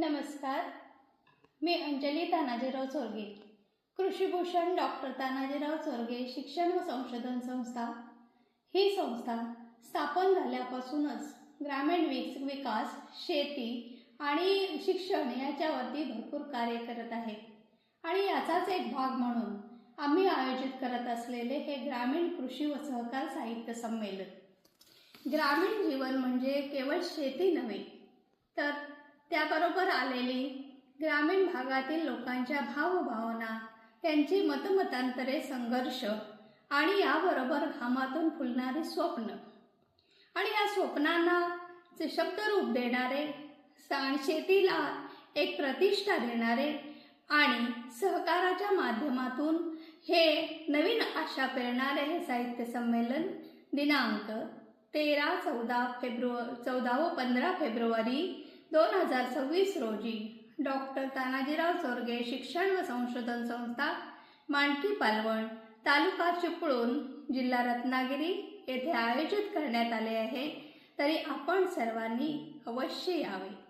नमस्कार, मी अंजली तानाजीराव चोरगे. कृषीभूषण डॉक्टर तानाजीराव चोरगे शिक्षण व संशोधन संस्था ही संस्था स्थापन झाल्यापासूनच ग्रामीण विकास, शेती आणि शिक्षण याच्यावरती भरपूर कार्य करत आहे. आणि याचाच एक भाग म्हणून आम्ही आयोजित करत असलेले हे ग्रामीण कृषी व सहकार साहित्य संमेलन. ग्रामीण जीवन म्हणजे केवळ शेती नव्हे, तर त्याबरोबर आलेली ग्रामीण भागातील लोकांच्या भावभावना, त्यांची मतमतांतरे, संघर्ष आणि याबरोबर घामातून फुलणारी स्वप्न आणि या स्वप्नांना शब्दरूप देणारे, शेतीला एक प्रतिष्ठा देणारे आणि सहकाराच्या माध्यमातून हे नवीन आशा पेरणारे हे साहित्य संमेलन दिनांक 14 व 15 फेब्रुवारी 2026 रोजी डॉक्टर तानाजीराव चोरगे शिक्षण व संशोधन संस्था, मांडकी पालवण, तालुका चिपळूण, जिल्हा रत्नागिरी येथे आयोजित करण्यात आले आहे. तरी आपण सर्वांनी अवश्य यावे.